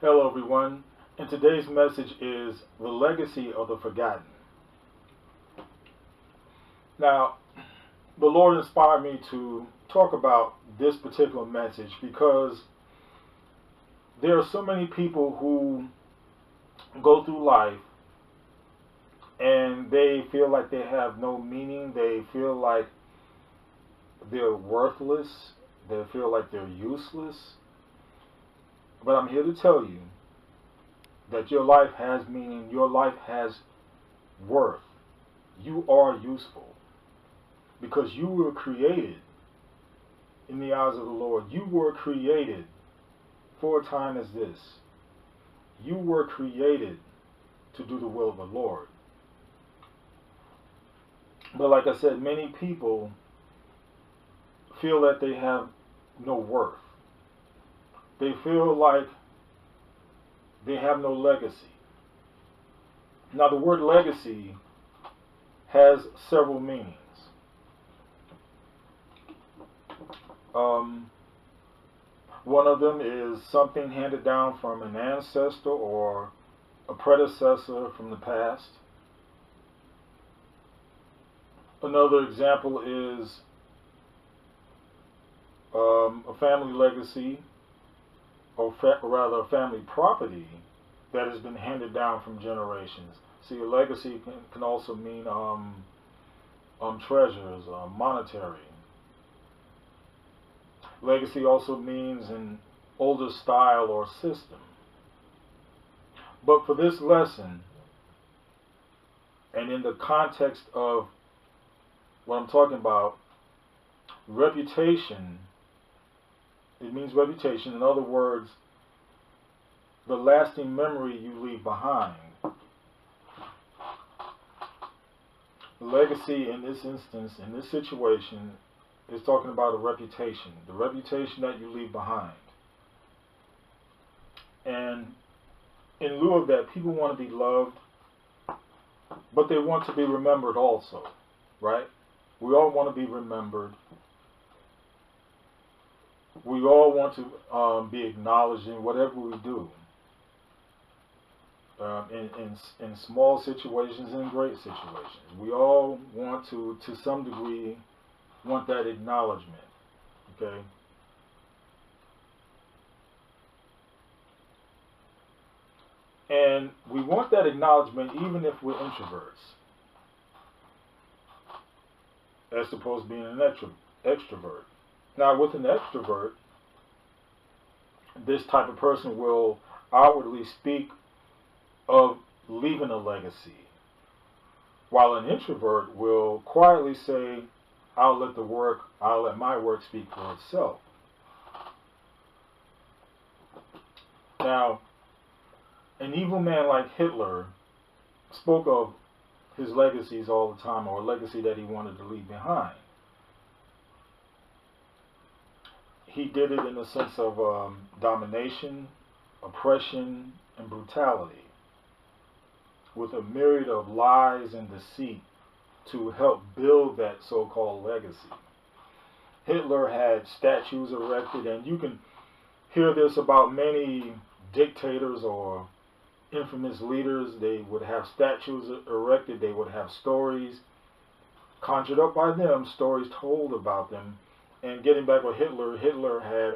Hello, everyone, and today's message is the legacy of the forgotten. Now, the Lord inspired me to talk about this particular message because there are so many people who go through life and they feel like they have no meaning, they feel like they're worthless, they feel like they're useless. But I'm here to tell you that your life has meaning, your life has worth. You are useful because you were created in the eyes of the Lord. You were created for a time as this. You were created to do the will of the Lord. But like I said, many people feel that they have no worth. They feel like they have no legacy. Now, the word legacy has several meanings. One of them is something handed down from an ancestor or a predecessor from the past. Another example is a family legacy, or rather a family property that has been handed down from generations. See, a legacy can also mean treasures, monetary. Legacy also means an older style or system. But for this lesson, and in the context of what I'm talking about, reputation, it means reputation. In other words, the lasting memory you leave behind. Legacy in this instance, in this situation, is talking about a reputation. The reputation that you leave behind. And in lieu of that, people want to be loved, but they want to be remembered also, right? We all want to be remembered. We all want to be acknowledged in whatever we do. In small situations and great situations. We all want to some degree, want that acknowledgement. Okay? And we want that acknowledgement even if we're introverts, as opposed to being an extrovert. Now, with an extrovert, this type of person will outwardly speak of leaving a legacy, while an introvert will quietly say, I'll let my work speak for itself. Now, an evil man like Hitler spoke of his legacies all the time, or a legacy that he wanted to leave behind. He did it in the sense of domination, oppression, and brutality, with a myriad of lies and deceit to help build that so-called legacy. Hitler had statues erected, and you can hear this about many dictators or infamous leaders. They would have statues erected, they would have stories conjured up by them, stories told about them. And getting back with Hitler, Hitler had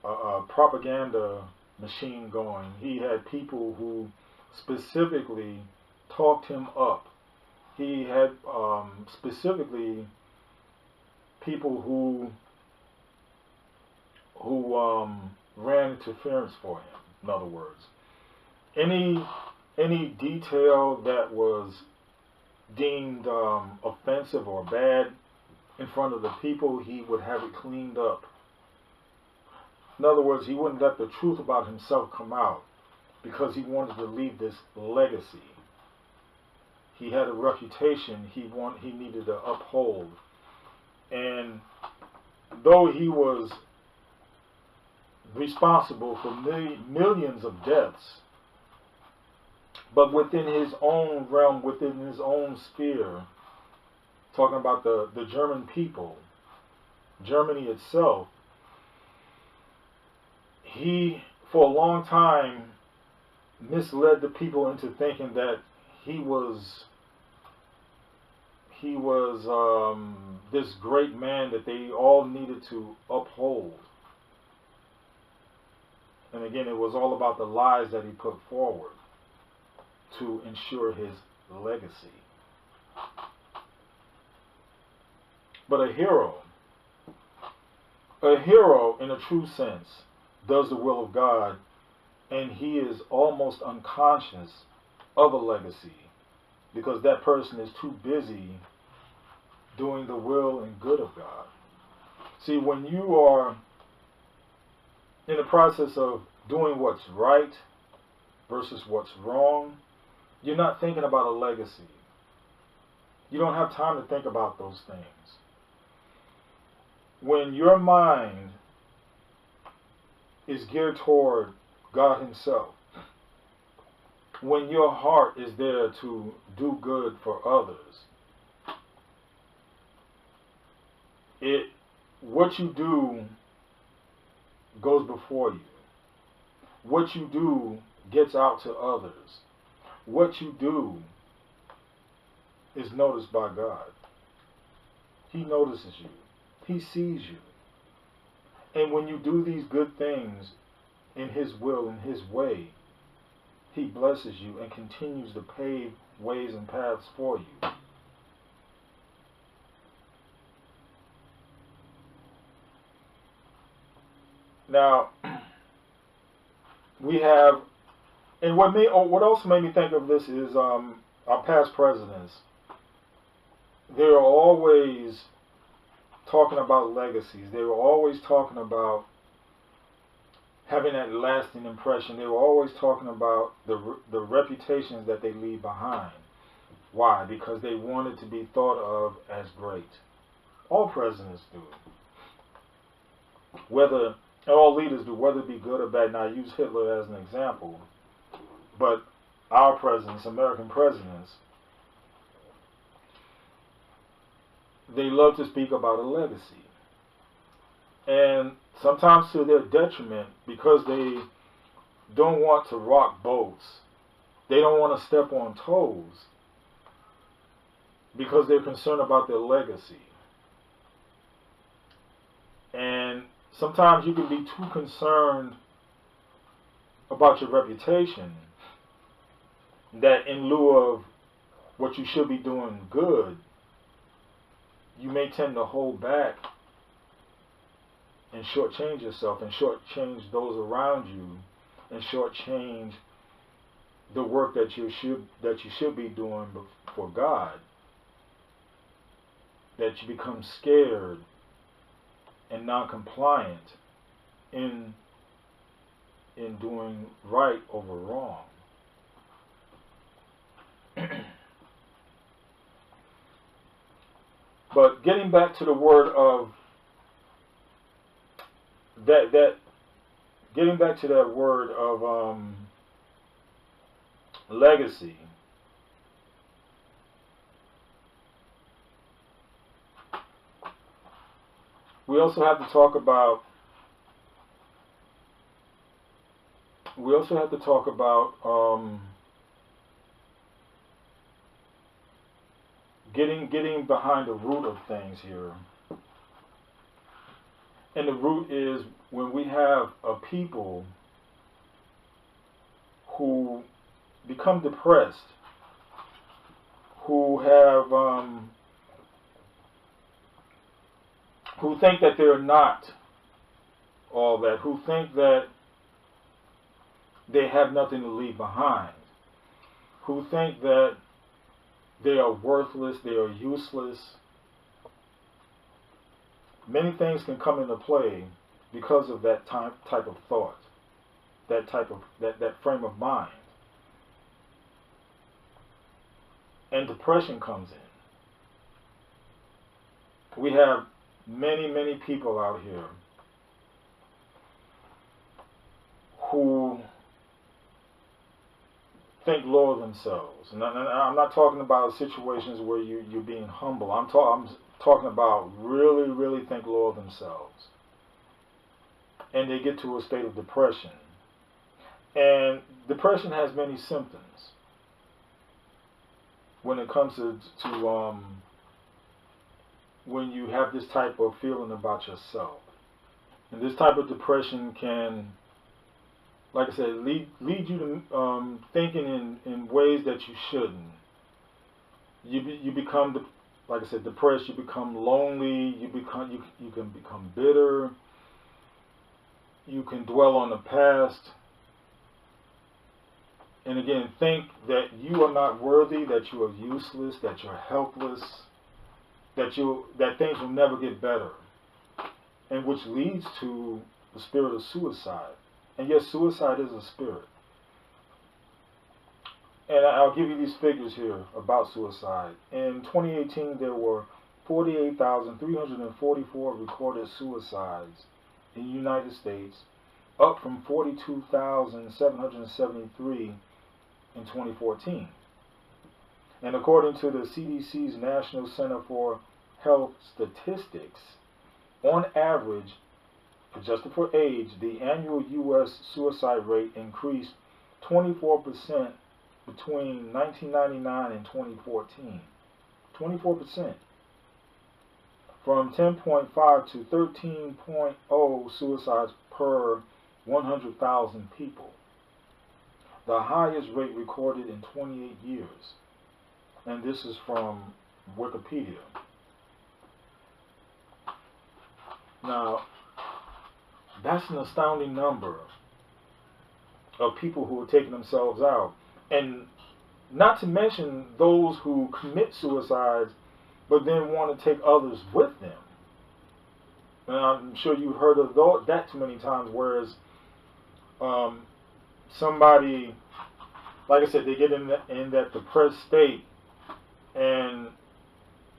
a propaganda machine going. He had people who specifically talked him up. He had specifically people who ran interference for him. In other words, any detail that was deemed offensive or bad in front of the people, he would have it cleaned up. In other words, he wouldn't let the truth about himself come out because he wanted to leave this legacy. He had a reputation he needed to uphold. And though he was responsible for millions of deaths, but within his own realm, within his own sphere, talking about the German people, Germany itself, he for a long time, misled the people into thinking that he was this great man that they all needed to uphold. And again, it was all about the lies that he put forward to ensure his legacy. But a hero in a true sense does the will of God, and he is almost unconscious of a legacy because that person is too busy doing the will and good of God. See, when you are in the process of doing what's right versus what's wrong, you're not thinking about a legacy. You don't have time to think about those things. When your mind is geared toward God Himself, when your heart is there to do good for others, what you do goes before you. What you do gets out to others. What you do is noticed by God. He notices you. He sees you. And when you do these good things in His will, in His way, He blesses you and continues to pave ways and paths for you. Now, we have, and what also made me think of this is our past presidents. They are always talking about legacies. They were always talking about having that lasting impression. They were always talking about the reputations that they leave behind. Why? Because they wanted to be thought of as great. All presidents do. All leaders do, whether it be good or bad. Now, I use Hitler as an example, but our presidents, American presidents, they love to speak about a legacy. And sometimes to their detriment, because they don't want to rock boats. They don't want to step on toes because they're concerned about their legacy. And sometimes you can be too concerned about your reputation that in lieu of what you should be doing good, you may tend to hold back and shortchange yourself and shortchange those around you and shortchange the work that you should be doing for God. That you become scared and non-compliant in doing right over wrong. But getting back to the word of getting back to that word of legacy. We also have to talk about getting behind the root of things here. And the root is when we have a people who become depressed, who have who think that they're not all that, who think that they have nothing to leave behind, who think that they are worthless, they are useless. Many things can come into play because of that type of thought, that frame of mind. And depression comes in. We have many people out here who think low of themselves. And I'm not talking about situations where you're being humble. I'm talking about really think low of themselves. And they get to a state of depression And depression has many symptoms when it comes to when you have this type of feeling about yourself. And this type of depression can, like I said, lead you to thinking in ways that you shouldn't. You become, like I said, depressed. You become lonely. You can become bitter. You can dwell on the past. And again, think that you are not worthy, that you are useless, that you're helpless, that things will never get better, and which leads to the spirit of suicide. And yes, suicide is a spirit. And I'll give you these figures here about suicide. In 2018, there were 48,344 recorded suicides in the United States, up from 42,773 in 2014. And according to the CDC's National Center for Health Statistics, on average, adjusted for age, the annual U.S. suicide rate increased 24% between 1999 and 2014. 24%. From 10.5 to 13.0 suicides per 100,000 people. The highest rate recorded in 28 years. And this is from Wikipedia. Now, that's an astounding number of people who are taking themselves out. And not to mention those who commit suicides but then want to take others with them. And I'm sure you've heard of that too many times, whereas somebody, like I said, they get in that depressed state and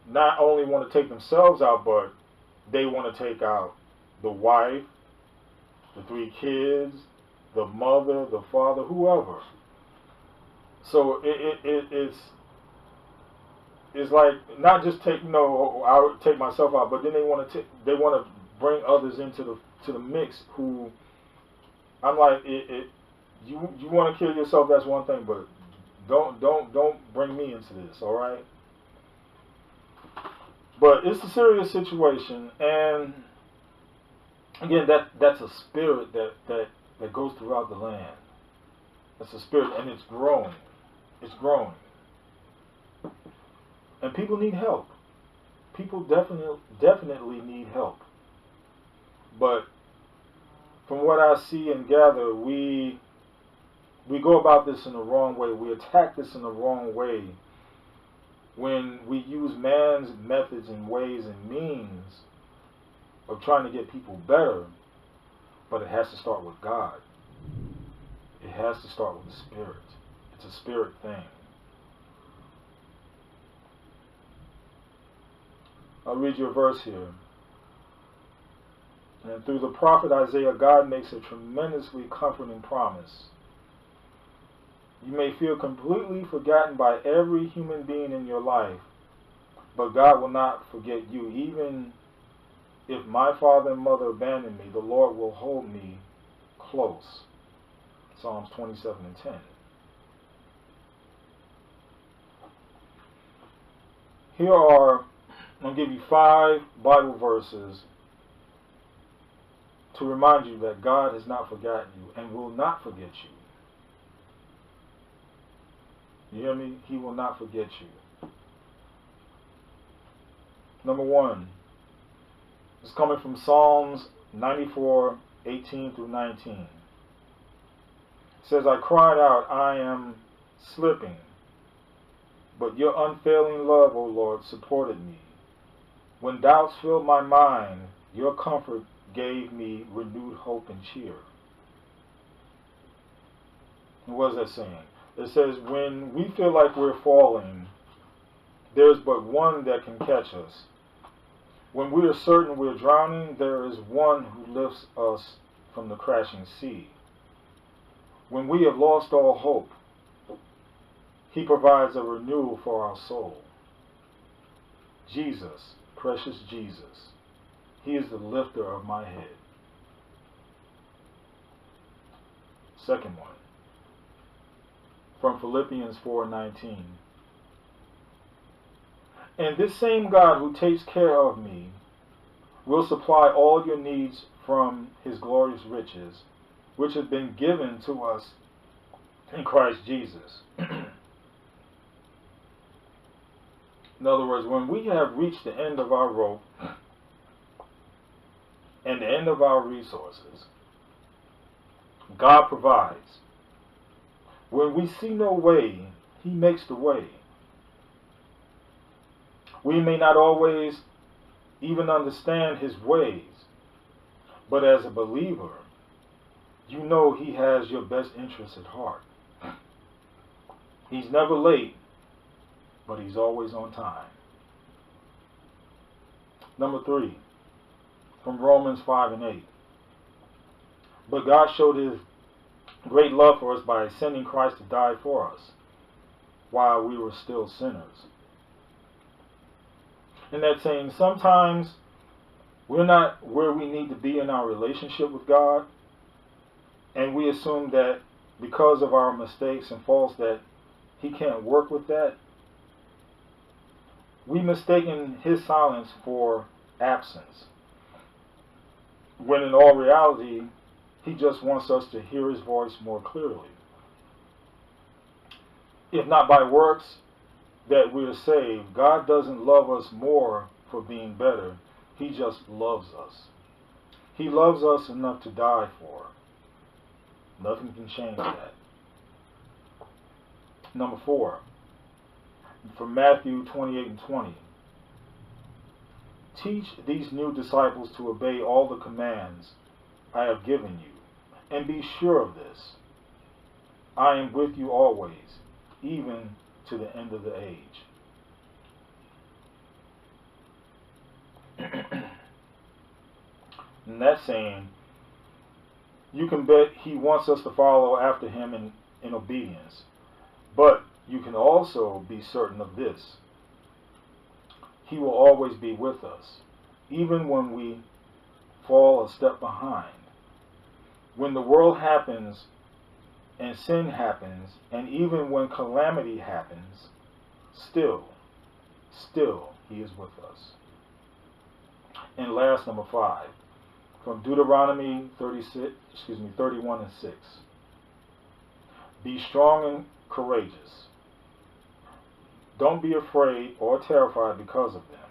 not only want to take themselves out, but they want to take out the wife, the 3 kids, the mother, the father, whoever. So it's like not just take, I would take myself out, but then they want to bring others into the mix. Who I'm like, you want to kill yourself, that's one thing, but don't bring me into this, all right? But it's a serious situation, and again, that's a spirit that goes throughout the land. It's a spirit, and it's growing. It's growing. And people need help. People definitely need help. But from what I see and gather, we go about this in the wrong way. We attack this in the wrong way when we use man's methods and ways and means of trying to get people better. But it has to start with God. It has to start with the Spirit. It's a spirit thing. I'll read you a verse here. And through the prophet Isaiah, God makes a tremendously comforting promise. You may feel completely forgotten by every human being in your life, but God will not forget you. Even if my father and mother abandon me, the Lord will hold me close. Psalms 27:10. Here are, I'm going to give you 5 Bible verses to remind you that God has not forgotten you and will not forget you. You hear me? He will not forget you. Number 1. It's coming from Psalms 94:18 through 19. It says, I cried out, I am slipping. But your unfailing love, O Lord, supported me. When doubts filled my mind, your comfort gave me renewed hope and cheer. And what is that saying? It says, when we feel like we're falling, there's but one that can catch us. When we are certain we're drowning, there is one who lifts us from the crashing sea. When we have lost all hope, He provides a renewal for our soul. Jesus, precious Jesus, He is the lifter of my head. Second one. from Philippians 4:19. And this same God who takes care of me will supply all your needs from his glorious riches, which have been given to us in Christ Jesus. In other words, when we have reached the end of our rope and the end of our resources, God provides. When we see no way, he makes the way. We may not always even understand his ways, but as a believer, you know he has your best interests at heart. He's never late, but he's always on time. Number 3, from Romans 5:8. But God showed his great love for us by sending Christ to die for us while we were still sinners. And that's saying sometimes we're not where we need to be in our relationship with God, and we assume that because of our mistakes and faults that he can't work with that. We mistaken his silence for absence, when in all reality, he just wants us to hear his voice more clearly. If not by works that we are saved, God doesn't love us more for being better. He just loves us. He loves us enough to die for. Nothing can change that. Number 4, from Matthew 28:20. Teach these new disciples to obey all the commands I have given you, and be sure of this: I am with you always, even to the end of the age. And that's saying, you can bet he wants us to follow after him in obedience. But you can also be certain of this: he will always be with us, even when we fall a step behind. When the world happens and sin happens, and even when calamity happens, still he is with us. And last, number 5, from Deuteronomy 31:6. Be strong and courageous. Don't be afraid or terrified because of them,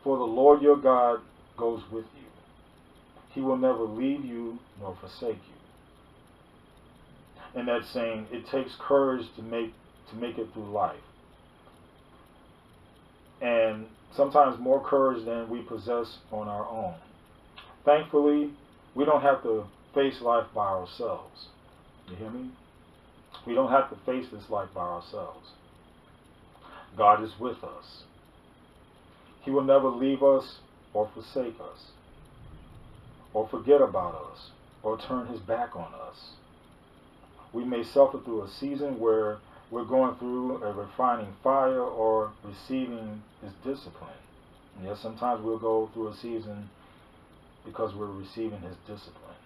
for the Lord your God goes with you. He will never leave you nor forsake you. And that's saying it takes courage to make it through life. And sometimes more courage than we possess on our own. Thankfully, we don't have to face life by ourselves. You hear me? We don't have to face this life by ourselves. God is with us. He will never leave us or forsake us, or forget about us, or turn his back on us. We may suffer through a season where we're going through a refining fire or receiving his discipline. And yes, sometimes we'll go through a season because we're receiving his discipline.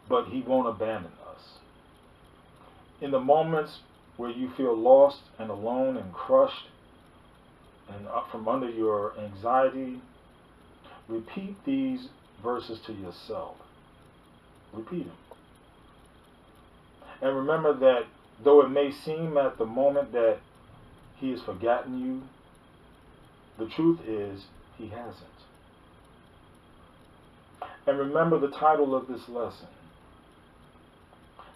But he won't abandon us. In the moments where you feel lost and alone and crushed and up from under your anxiety, repeat these verses to yourself. Repeat them. And remember that though it may seem at the moment that he has forgotten you, the truth is he hasn't. And remember the title of this lesson: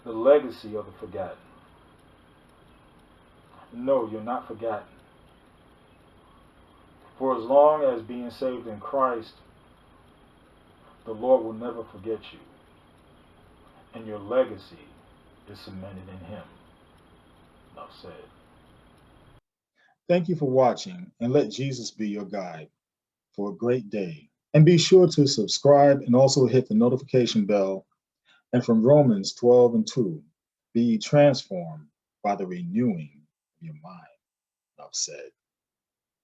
The Legacy of the Forgotten. No, you're not forgotten. For as long as being saved in Christ, the Lord will never forget you. And your legacy is cemented in him. Enough said. Thank you for watching, and let Jesus be your guide for a great day. And be sure to subscribe and also hit the notification bell. And from Romans 12:2, be transformed by the renewing of your mind. Enough said.